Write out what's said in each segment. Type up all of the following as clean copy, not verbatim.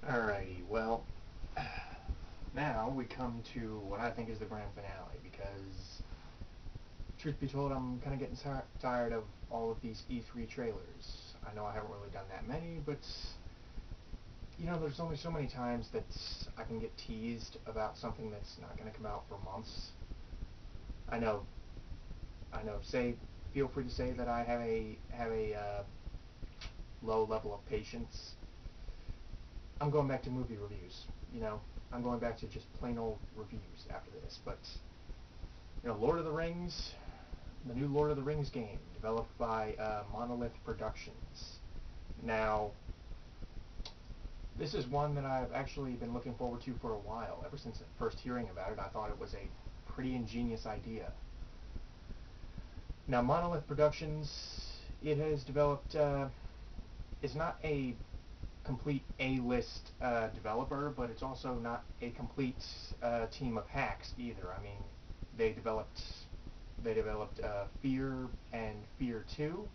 Alrighty, well, now we come to what I think is the grand finale, because, truth be told, I'm kind of getting tired of all of these E3 trailers. I know I haven't really done that many, but, there's only so many times that I can get teased about something that's not going to come out for months. I know, feel free to say that I have a low level of patience. I'm going back to movie reviews. You know, I'm going back to just plain old reviews after this. But Lord of the Rings, the new Lord of the Rings game, developed by Monolith Productions. Now, this is one that I've actually been looking forward to for a while. Ever since first hearing about it, I thought it was a pretty ingenious idea. Now, Monolith Productions, it has developed. It's not a complete A-list developer, but it's also not a complete team of hacks either. I mean, they developed Fear and Fear 2.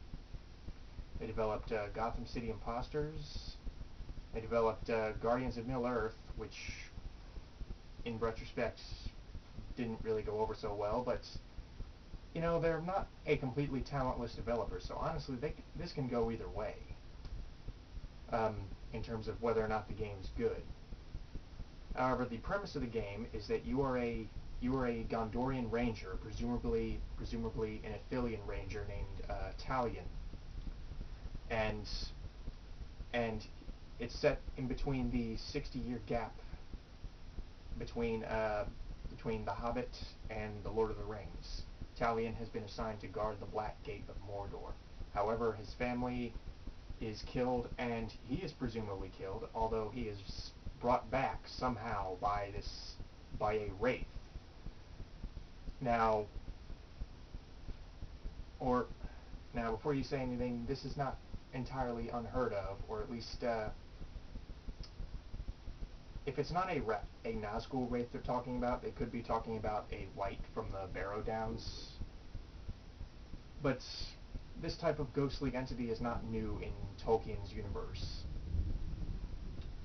They developed Gotham City Imposters. They developed Guardians of Middle Earth, which, in retrospect, didn't really go over so well, but they're not a completely talentless developer, so honestly, this can go either way. Um, in terms of whether or not the game is good. However, the premise of the game is that you are a Gondorian ranger, presumably an Athelian ranger named Talion, and it's set in between the 60-year gap between The Hobbit and The Lord of the Rings. Talion has been assigned to guard the Black Gate of Mordor. However, his family is killed, and he is presumably killed, although he is brought back somehow by a wraith. Now, before you say anything, this is not entirely unheard of, or at least, if it's not a Nazgul wraith they're talking about, they could be talking about a wight from the Barrow Downs. But this type of ghostly entity is not new in Tolkien's universe.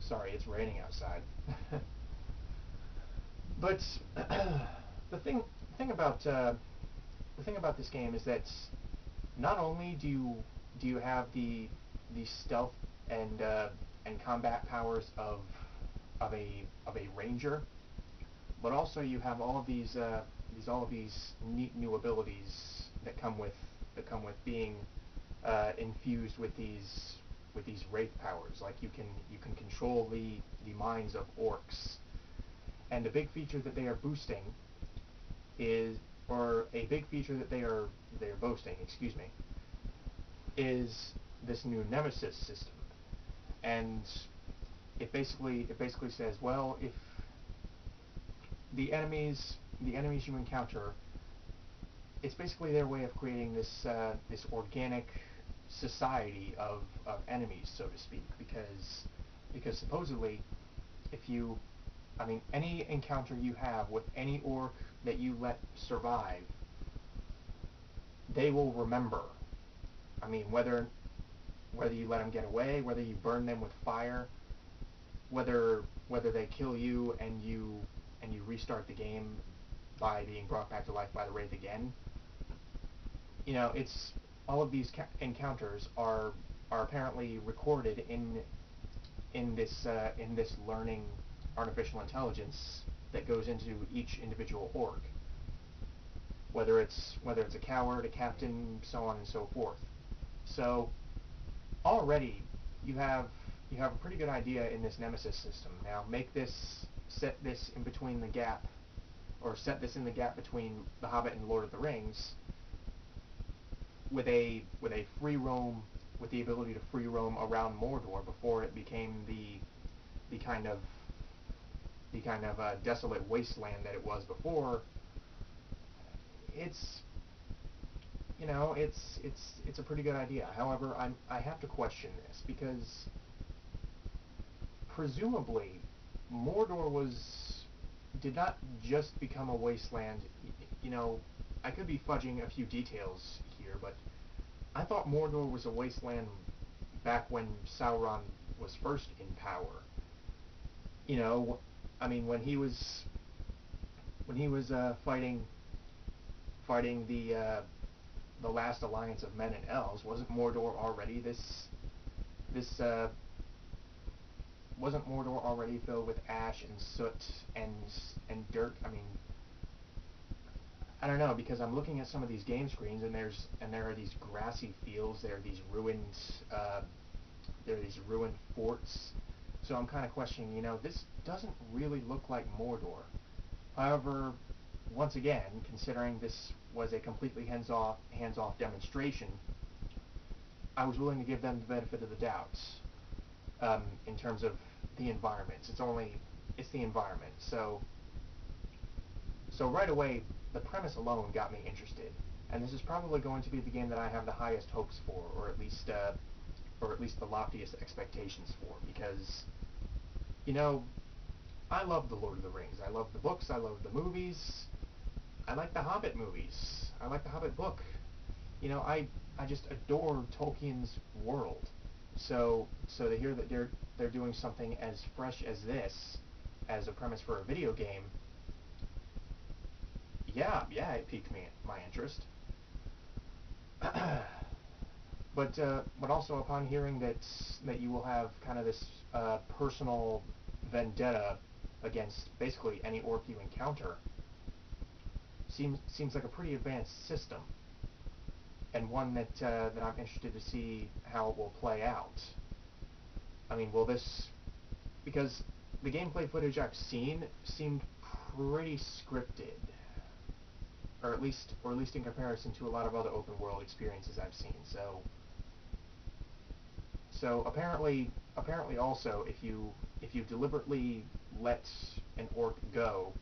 Sorry, it's raining outside. But the thing about this game is that not only do you have the stealth and combat powers of a ranger, but also you have all of these neat new abilities that come with being infused with these wraith powers. Like you can control the minds of orcs, and a big feature that they are boosting is, or a big feature that they're boasting, excuse me, is this new nemesis system. And it basically says, well, if the enemies you encounter, it's basically their way of creating this organic society of enemies, so to speak, because supposedly, any encounter you have with any orc that you let survive, they will remember. I mean, whether you let them get away, whether you burn them with fire, whether they kill you and you restart the game by being brought back to life by the wraith again. It's all of these encounters are apparently recorded in this learning artificial intelligence that goes into each individual orc. Whether it's a coward, a captain, so on and so forth. So already you have a pretty good idea in this nemesis system. Now set this in between the gap, or set this in the gap between The Hobbit and Lord of the Rings, with a free roam, with the ability to free roam around Mordor before it became the kind of desolate wasteland that it was before. It's it's a pretty good idea. However, I have to question this, because presumably Mordor did not just become a wasteland. I could be fudging a few details here, but I thought Mordor was a wasteland back when Sauron was first in power. you know, I mean, when he was fighting the last alliance of men and elves, wasn't Mordor already this wasn't Mordor already filled with ash and soot and dirt? I mean, I don't know, because I'm looking at some of these game screens, and there are these grassy fields, uh, there are these ruined forts. So I'm kind of questioning, this doesn't really look like Mordor. However, once again, considering this was a completely hands-off demonstration, I was willing to give them the benefit of the doubt, in terms of the environments. It's the environment. So right away, the premise alone got me interested, and this is probably going to be the game that I have the highest hopes for, or at least the loftiest expectations for, because you know I love the Lord of the Rings. I love the books. I love the movies. I like the Hobbit movies. I like the Hobbit book. I just adore Tolkien's world. So to hear that they're doing something as fresh as this as a premise for a video game, yeah, it piqued my interest. But also upon hearing that you will have kind of this personal vendetta against basically any orc you encounter, seems like a pretty advanced system, and one that I'm interested to see how it will play out. I mean, will this, because the gameplay footage I've seen seemed pretty scripted, or at least in comparison to a lot of other open world experiences I've seen. So apparently also, if you deliberately let an orc go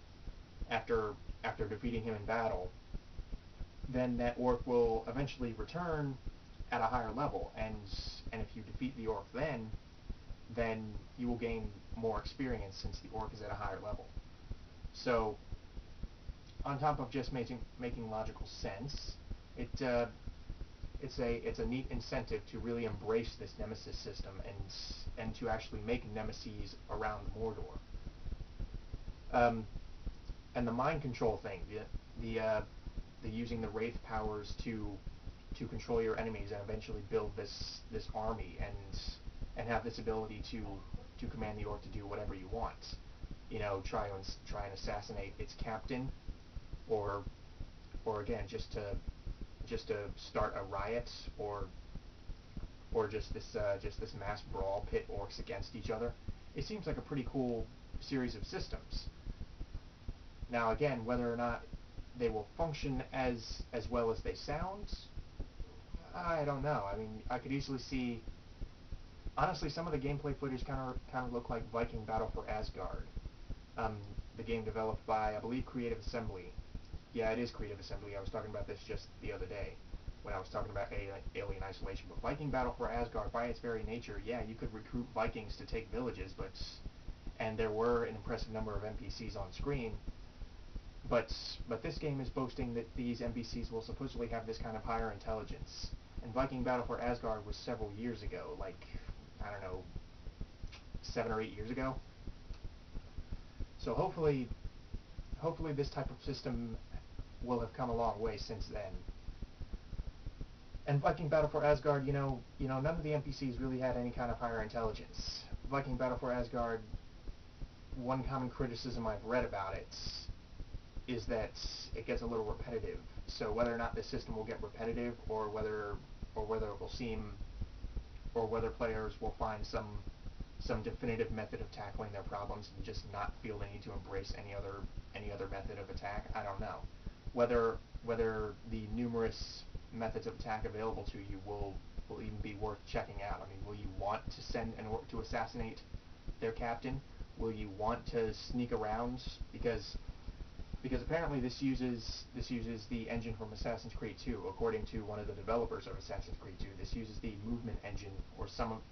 after defeating him in battle, then that orc will eventually return at a higher level, and if you defeat the orc then you will gain more experience since the orc is at a higher level. So on top of just making logical sense, it it's a neat incentive to really embrace this nemesis system, and to actually make nemesis around Mordor. Um, and the mind control thing, the using the Wraith powers to control your enemies and eventually build this army, and have this ability to command the orc to do whatever you want. Try and assassinate its captain, or again, just to start a riot, or just this mass brawl, pit orcs against each other. It seems like a pretty cool series of systems. Now again, whether or not they will function as well as they sound, I don't know. I mean, I could easily see. Honestly, some of the gameplay footage kind of look like Viking Battle for Asgard, um, the game developed by, I believe, Creative Assembly. Yeah, it is Creative Assembly. I was talking about this just the other day when I was talking about Alien Isolation. But Viking Battle for Asgard, by its very nature, yeah, you could recruit Vikings to take villages, and there were an impressive number of NPCs on screen. But this game is boasting that these NPCs will supposedly have this kind of higher intelligence. And Viking Battle for Asgard was several years ago, like, I don't know, 7 or 8 years ago. So hopefully this type of system will have come a long way since then. And Viking Battle for Asgard, none of the NPCs really had any kind of higher intelligence. Viking Battle for Asgard, one common criticism I've read about it is that it gets a little repetitive. So whether or not this system will get repetitive, or whether it will seem, or whether players will find some definitive method of tackling their problems and just not feel the need to embrace any other method of attack, I don't know. Whether the numerous methods of attack available to you will even be worth checking out. I mean, will you want to send an orc to assassinate their captain? Will you want to sneak around? Because apparently this uses the engine from Assassin's Creed 2. According to one of the developers of Assassin's Creed 2, this uses the movement engine, or some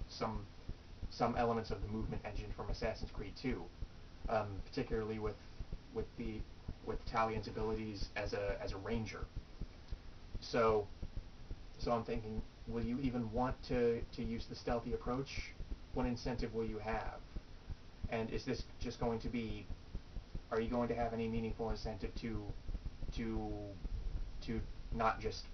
elements of the movement engine from Assassin's Creed 2, particularly with Talion's abilities as a ranger. So I'm thinking, will you even want to use the stealthy approach? What incentive will you have? And is this just going to be? Are you going to have any meaningful incentive to to not just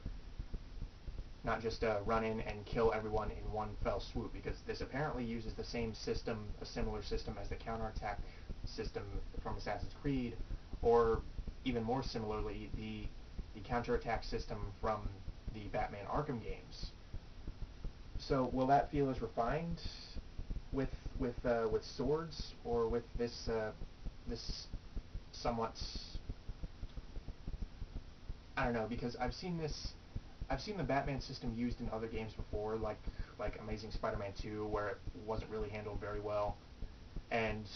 run in and kill everyone in one fell swoop? Because this apparently uses the same system, a similar system as the counterattack system from Assassin's Creed, or even more similarly, the counterattack system from the Batman Arkham games. So will that feel as refined with swords, or with this somewhat, I don't know, because I've seen the Batman system used in other games before, like Amazing Spider-Man 2, where it wasn't really handled very well. And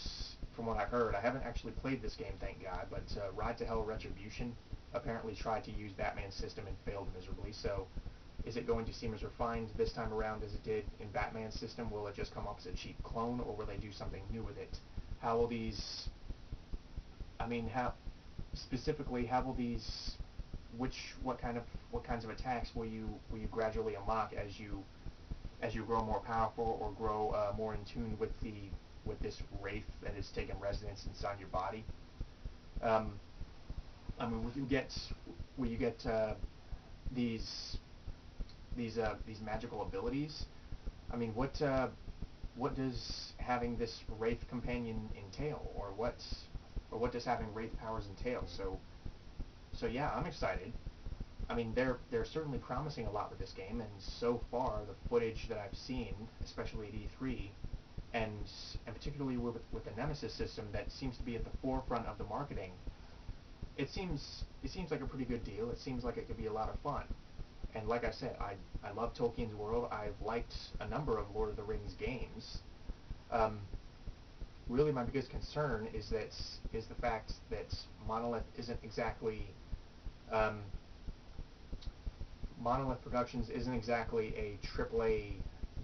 from what I've heard, I haven't actually played this game, thank God, but Ride to Hell Retribution apparently tried to use Batman's system and failed miserably. So is it going to seem as refined this time around as it did in Batman's system? Will it just come up as a cheap clone, or will they do something new with it? How will these, I mean, how will these, what kinds of attacks will you gradually unlock as you grow more powerful, or grow more in tune with this wraith that has taken residence inside your body? I mean, will you get these magical abilities? I mean, what does having this wraith companion entail, or what does having wraith powers entail? So yeah, I'm excited. I mean, they're certainly promising a lot with this game, and so far the footage that I've seen, especially at E3, and particularly with the Nemesis system that seems to be at the forefront of the marketing, it seems like a pretty good deal. It seems like it could be a lot of fun. And like I said, I love Tolkien's world. I've liked a number of Lord of the Rings games. Really, my biggest concern is the fact that Monolith isn't exactly Monolith Productions isn't exactly a AAA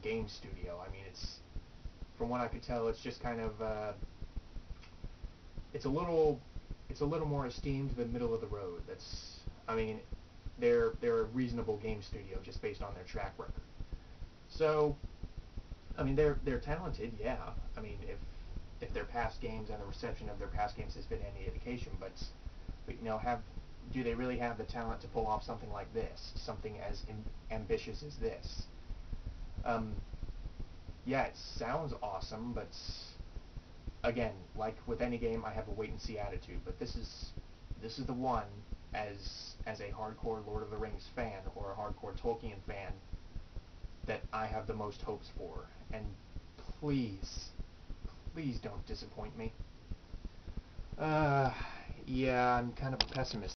game studio. I mean, from what I could tell, it's just kind of it's a little more esteemed than middle of the road. I mean, they're a reasonable game studio just based on their track record. So, I mean, they're talented, yeah. I mean, if their past games and the reception of their past games has been any indication, but do they really have the talent to pull off something like this, something as ambitious as this? Yeah, it sounds awesome, but again, like with any game, I have a wait and see attitude. But this is the one, as a hardcore Lord of the Rings fan, or a hardcore Tolkien fan, that I have the most hopes for. And please don't disappoint me. Yeah, I'm kind of a pessimist.